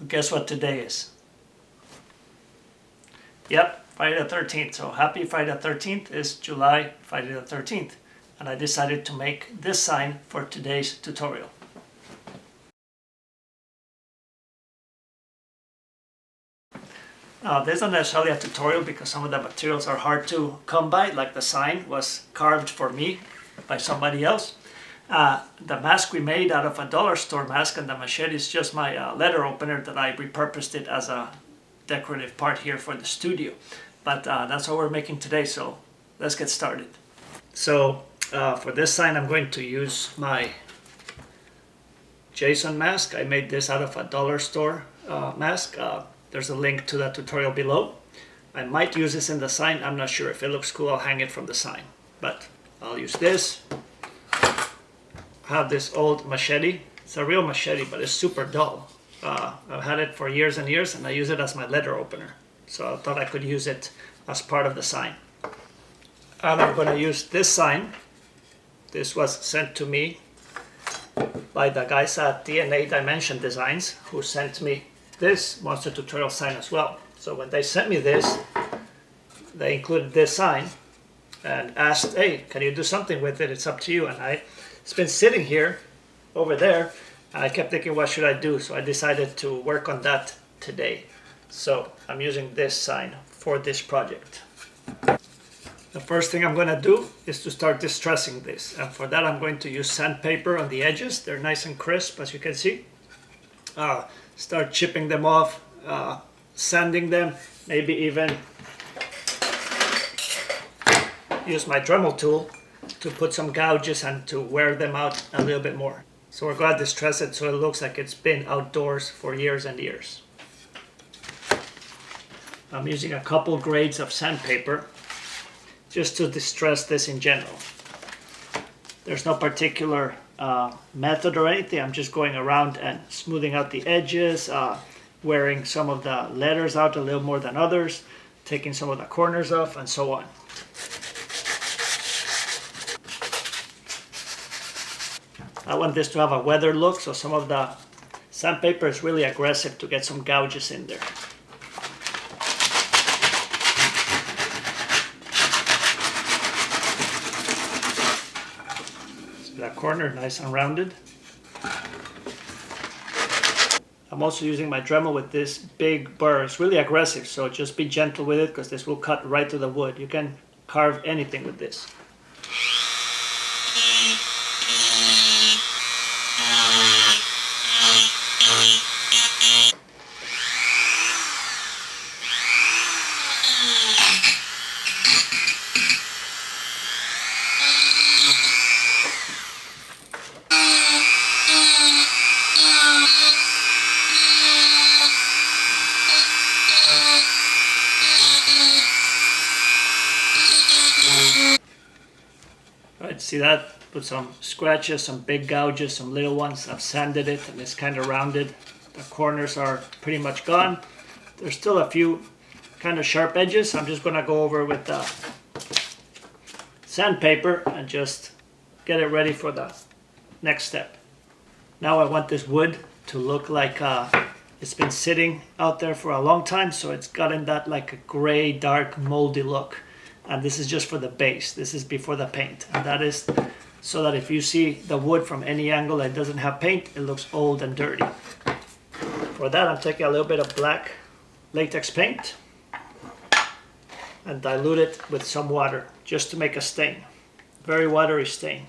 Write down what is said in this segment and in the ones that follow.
Guess what today is? Yep, Friday the 13th. So happy Friday the 13th is July Friday the 13th. And I decided to make this sign for today's tutorial. This isn't necessarily a tutorial because some of the materials are hard to come by, like the sign was carved for me by somebody else. The mask we made out of a dollar store mask, and the machete is just my letter opener that I repurposed it as a decorative part here for the studio. But that's what we're making today, so let's get started. So for this sign I'm going to use my Jason mask. I made this out of a dollar store mask. There's a link to that tutorial below. I might use this in the sign. I'm not sure. If it looks cool, I'll hang it from the sign. But I'll use this. I have this old machete. It's a real machete, but it's super dull. I've had it for years and years, and I use it as my letter opener. So I thought I could use it as part of the sign. And I'm going to use this sign. This was sent to me by the guys at DNA Dimension Designs, who sent me this monster tutorial sign as well. So when they sent me this, they included this sign and asked, hey, can you do something with it? It's up to you. And it's been sitting here over there, and I kept thinking, what should I do? So I decided to work on that today. So I'm using this sign for this project. The first thing I'm going to do is to start distressing this. And for that I'm going to use sandpaper on the edges. They're nice and crisp, as you can see. Start chipping them off, sanding them, maybe even use my Dremel tool to put some gouges and to wear them out a little bit more. So we're going to distress it so it looks like it's been outdoors for years and years. I'm using a couple grades of sandpaper just to distress this in general. There's no particular method or anything. I'm just going around and smoothing out the edges, wearing some of the letters out a little more than others, taking some of the corners off, and so on. I want this to have a weathered look, so some of the sandpaper is really aggressive to get some gouges in there. That corner nice and rounded. I'm also using my Dremel with this big burr. It's really aggressive, so just be gentle with it because this will cut right through the wood. You can carve anything with this. Right, see that? Put some scratches, some big gouges, some little ones. I've sanded it and it's kind of rounded. The corners are pretty much gone. There's still a few kind of sharp edges. I'm just going to go over with the sandpaper and just get it ready for the next step. Now I want this wood to look like it's been sitting out there for a long time, so it's gotten that like a gray, dark, moldy look. And this is just for the base. This is before the paint. And that is so that if you see the wood from any angle that doesn't have paint, it looks old and dirty. For that, I'm taking a little bit of black latex paint and dilute it with some water just to make a stain. Very watery stain.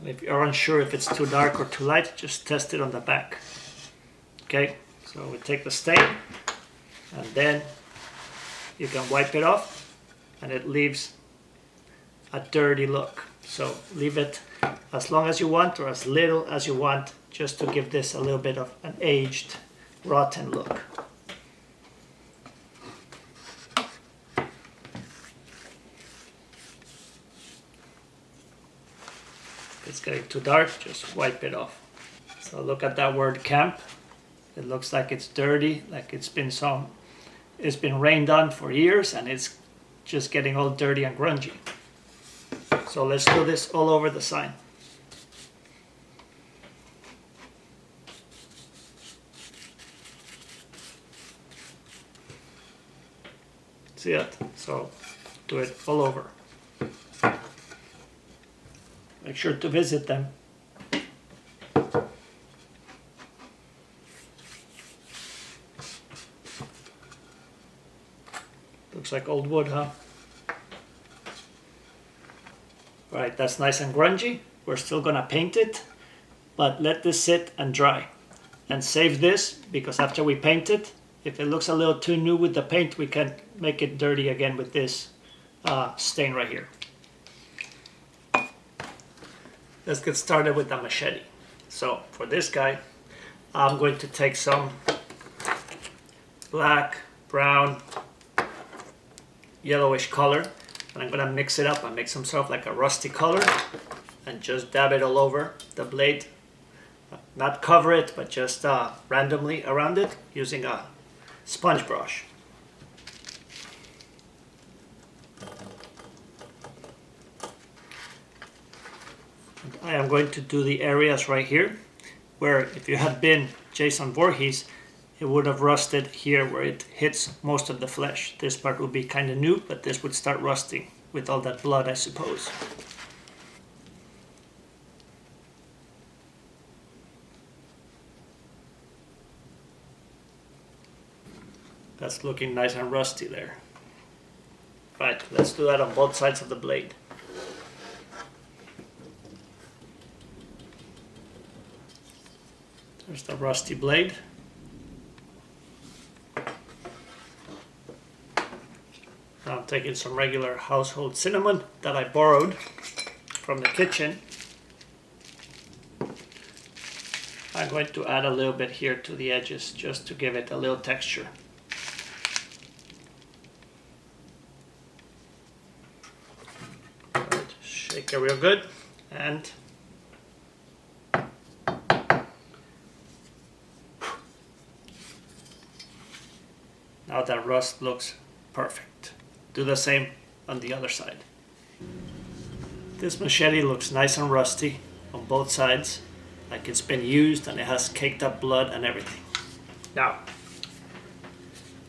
If you're unsure if it's too dark or too light, just test it on the back. Okay, so we take the stain and then you can wipe it off and it leaves a dirty look. So leave it as long as you want or as little as you want, just to give this a little bit of an aged, rotten look. It's getting too dark, just wipe it off. So look at that word camp. It looks like it's dirty, like it's been rained on for years and it's just getting all dirty and grungy. So let's do this all over the sign. See it? So do it all over. Make sure to visit them. Looks like old wood, huh? Alright, that's nice and grungy. We're still gonna paint it, but let this sit and dry. And save this, because after we paint it, if it looks a little too new with the paint, we can make it dirty again with this stain right here. Let's get started with the machete. So for this guy, I'm going to take some black, brown, yellowish color, and I'm gonna mix it up and make some sort of like a rusty color and just dab it all over the blade. Not cover it, but just randomly around it using a sponge brush. And I am going to do the areas right here where if you had been Jason Voorhees, it would have rusted here where it hits most of the flesh. This part would be kind of new, but this would start rusting with all that blood, I suppose. That's looking nice and rusty there. Right, let's do that on both sides of the blade. There's the rusty blade. Now I'm taking some regular household cinnamon that I borrowed from the kitchen. I'm going to add a little bit here to the edges just to give it a little texture. Right, shake it real good, and now that rust looks perfect. Do the same on the other side. This machete looks nice and rusty on both sides, like it's been used and it has caked up blood and everything. Now,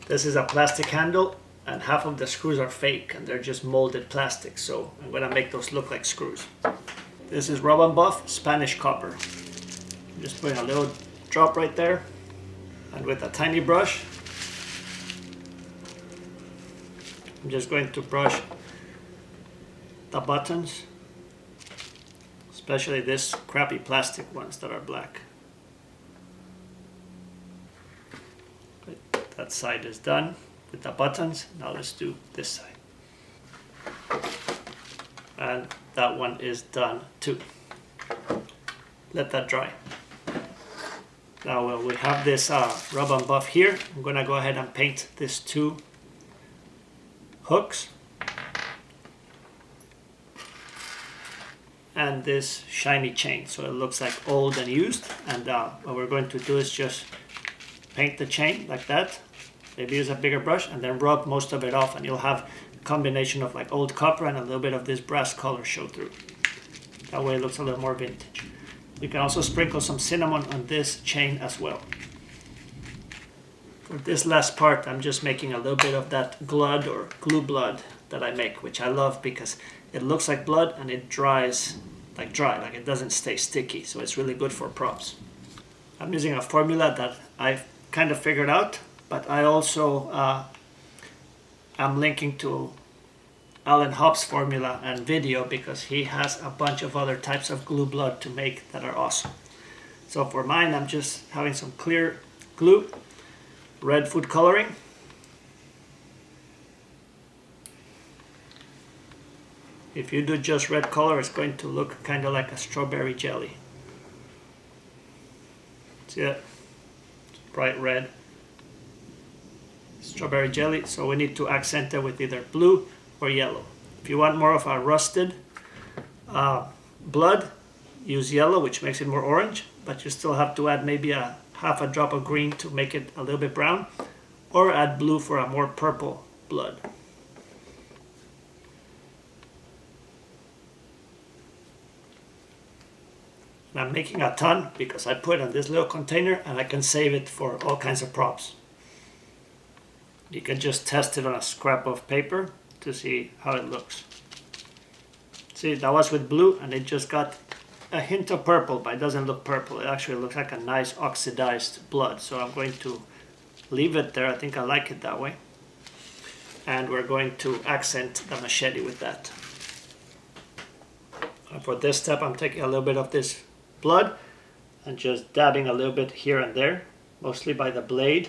this is a plastic handle and half of the screws are fake and they're just molded plastic, so I'm gonna make those look like screws. This is Rub and Buff Spanish copper. I'm just putting a little drop right there, and with a tiny brush, I'm just going to brush the buttons, especially this crappy plastic ones that are black. That side is done with the buttons. Now let's do this side. And that one is done too. Let that dry. Now we have this Rub and Buff here. I'm gonna go ahead and paint these two hooks and this shiny chain, so it looks like old and used. And what we're going to do is just paint the chain like that. Maybe use a bigger brush and then rub most of it off, and you'll have a combination of like old copper and a little bit of this brass color show through. That way it looks a little more vintage. You can also sprinkle some cinnamon on this chain as well. For this last part, I'm just making a little bit of that blood or glue blood that I make, which I love because it looks like blood and it dries like dry, like it doesn't stay sticky, so it's really good for props. I'm using a formula that I've kind of figured out, but I also am linking to Alan Hobbs' formula and video because he has a bunch of other types of glue blood to make that are awesome. So for mine, I'm just having some clear glue, red food coloring, if you do just red color, it's going to look kind of like a strawberry jelly. See it? Bright red strawberry jelly, so we need to accent it with either blue or yellow. If you want more of a rusted blood, use yellow, which makes it more orange, but you still have to add maybe a half a drop of green to make it a little bit brown, or add blue for a more purple blood. I'm making a ton because I put it in this little container and I can save it for all kinds of props. You can just test it on a scrap of paper to see how it looks. See, that was with blue and it just got a hint of purple, but it doesn't look purple. It actually looks like a nice oxidized blood. So I'm going to leave it there. I think I like it that way. And we're going to accent the machete with that. And for this step, I'm taking a little bit of this blood and just dabbing a little bit here and there, mostly by the blade,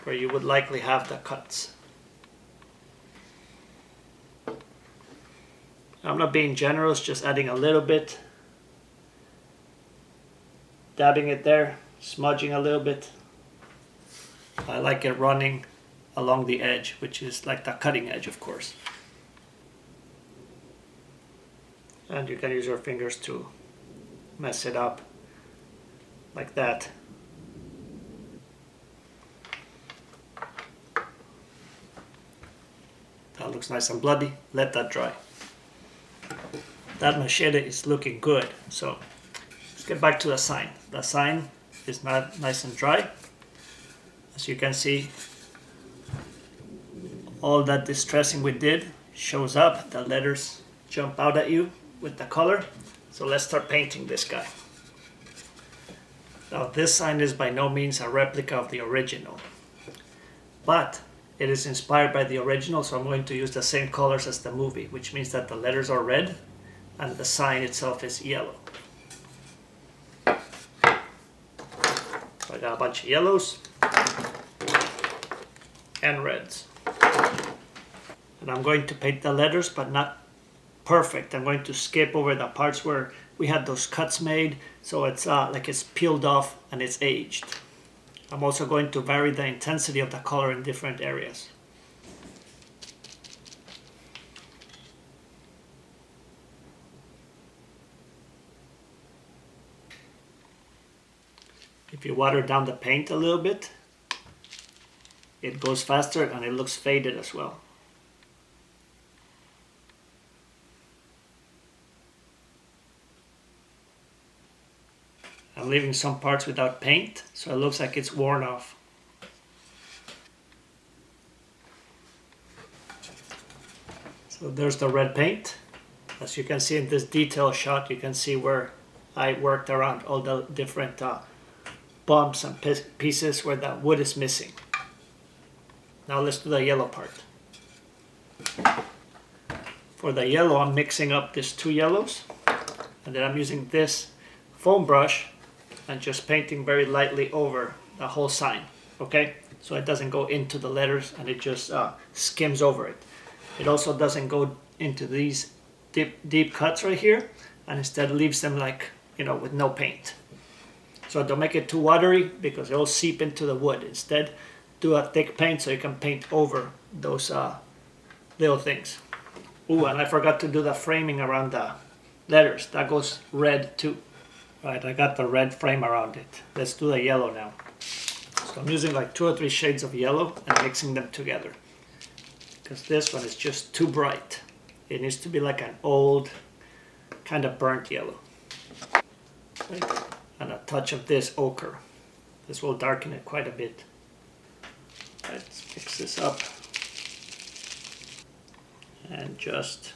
where you would likely have the cuts. I'm not being generous, just adding a little bit, dabbing it there, smudging a little bit. I like it running along the edge, which is like the cutting edge, of course. And you can use your fingers to mess it up like that. That looks nice and bloody. Let that dry. That machete is looking good. So let's get back to the sign. The sign is not nice and dry. As you can see, all that distressing we did shows up. The letters jump out at you with the color. So let's start painting this guy. Now this sign is by no means a replica of the original, but it is inspired by the original, so I'm going to use the same colors as the movie, which means that the letters are red and the sign itself is yellow. So I got a bunch of yellows and reds. And I'm going to paint the letters, but not perfect. I'm going to skip over the parts where we had those cuts made, so it's like it's peeled off and it's aged. I'm also going to vary the intensity of the color in different areas. If you water down the paint a little bit, it goes faster and it looks faded as well. I'm leaving some parts without paint, so it looks like it's worn off. So there's the red paint. As you can see in this detail shot, you can see where I worked around all the different bumps and pieces where the wood is missing. Now let's do the yellow part. For the yellow, I'm mixing up these two yellows, and then I'm using this foam brush and just painting very lightly over the whole sign, okay? So it doesn't go into the letters and it just skims over it. It also doesn't go into these deep cuts right here, and instead leaves them like, you know, with no paint. So don't make it too watery because it will seep into the wood. Instead, do a thick paint so you can paint over those little things. Ooh, and I forgot to do the framing around the letters. That goes red too. Right, I got the red frame around it. Let's do the yellow now. So I'm using like 2 or 3 shades of yellow and mixing them together, because this one is just too bright. It needs to be like an old, kind of burnt yellow. Right. And a touch of this ochre. This will darken it quite a bit. Let's mix this up. And just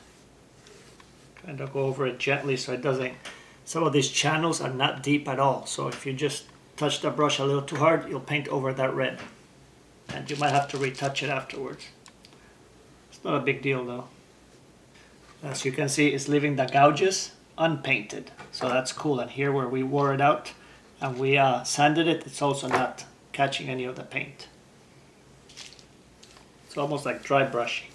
kind of go over it gently so it doesn't... Some of these channels are not deep at all, so if you just touch the brush a little too hard, you'll paint over that red. And you might have to retouch it afterwards. It's not a big deal though. As you can see, it's leaving the gouges unpainted, so that's cool. And here where we wore it out and we sanded it, it's also not catching any of the paint. It's almost like dry brushing.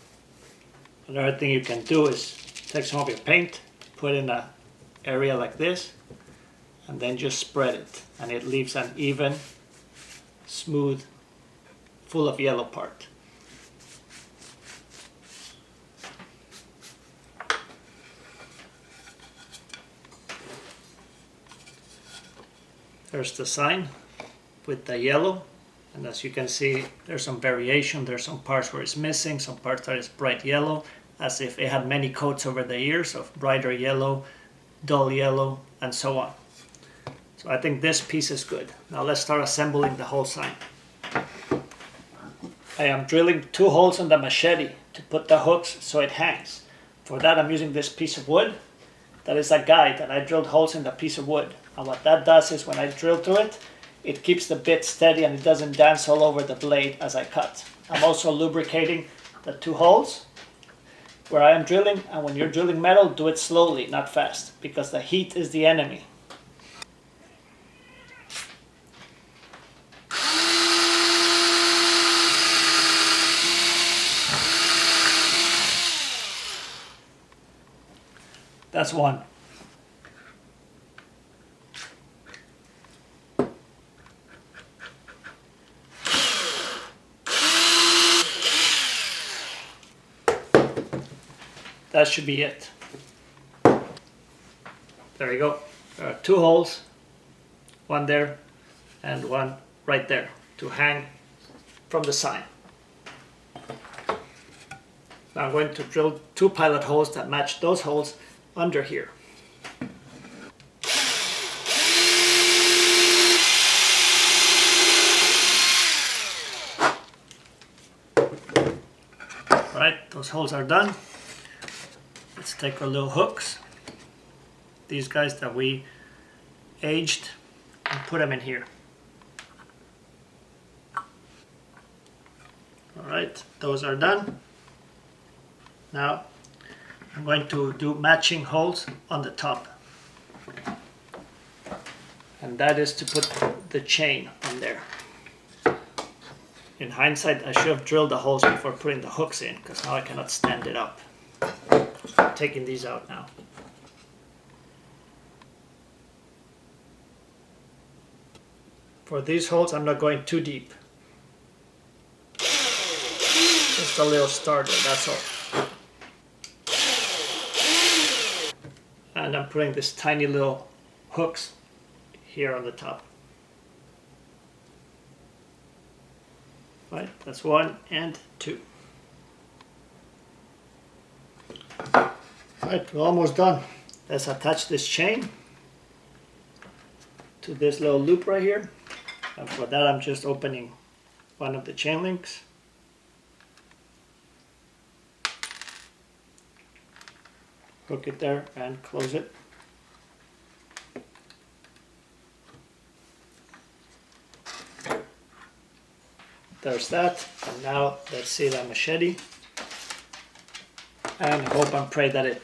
Another thing you can do is take some of your paint, put in a area like this, and then just spread it, and it leaves an even, smooth, full of yellow part. There's the sign with the yellow, and as you can see, there's some variation. There's some parts where it's missing, some parts that is bright yellow, as if it had many coats over the years of brighter yellow, dull yellow, and so on. So I think this piece is good. Now let's start assembling the whole sign. I am drilling 2 holes in the machete to put the hooks so it hangs. For that I'm using this piece of wood. That is a guide that I drilled holes in the piece of wood. And what that does is when I drill through it, it keeps the bit steady and it doesn't dance all over the blade as I cut. I'm also lubricating the 2 holes where I am drilling, and when you're drilling metal, do it slowly, not fast, because the heat is the enemy. That's one. That should be it. There we go. There are 2 holes, one there and one right there to hang from the sign. Now I'm going to drill 2 pilot holes that match those holes under here. Alright, those holes are done. Let's take our little hooks, these guys that we aged, and put them in here. Alright, those are done. Now I'm going to do matching holes on the top. And that is to put the chain on there. In hindsight, I should have drilled the holes before putting the hooks in, because now I cannot stand it up. I'm taking these out now. For these holes, I'm not going too deep. Just a little starter, that's all. And I'm putting this tiny little hooks here on the top. Right, that's 1 and 2. Alright, we're almost done. Let's attach this chain to this little loop right here. And for that I'm just opening one of the chain links. Hook it there and close it. There's that. And now let's see the machete. And hope and pray that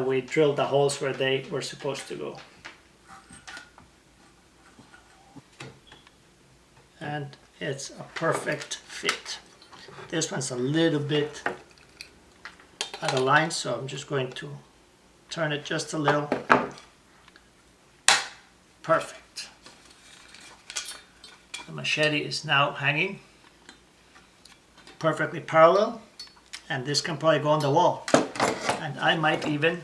we drilled the holes where they were supposed to go. And it's a perfect fit. This one's a little bit out of line, so I'm just going to turn it just a little. Perfect. The machete is now hanging perfectly parallel, and this can probably go on the wall. And I might even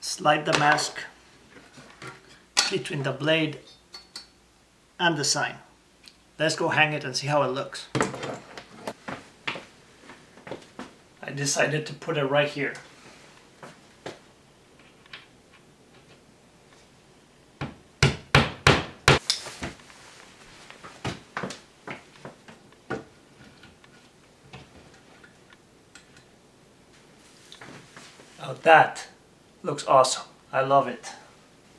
slide the mask between the blade and the sign. Let's go hang it and see how it looks. I decided to put it right here. Now that looks awesome. I love it.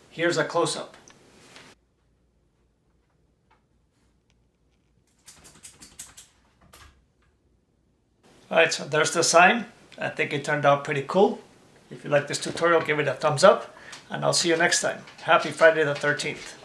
Here's a close-up. Alright, so there's the sign. I think it turned out pretty cool. If you like this tutorial, give it a thumbs up, and I'll see you next time. Happy Friday the 13th.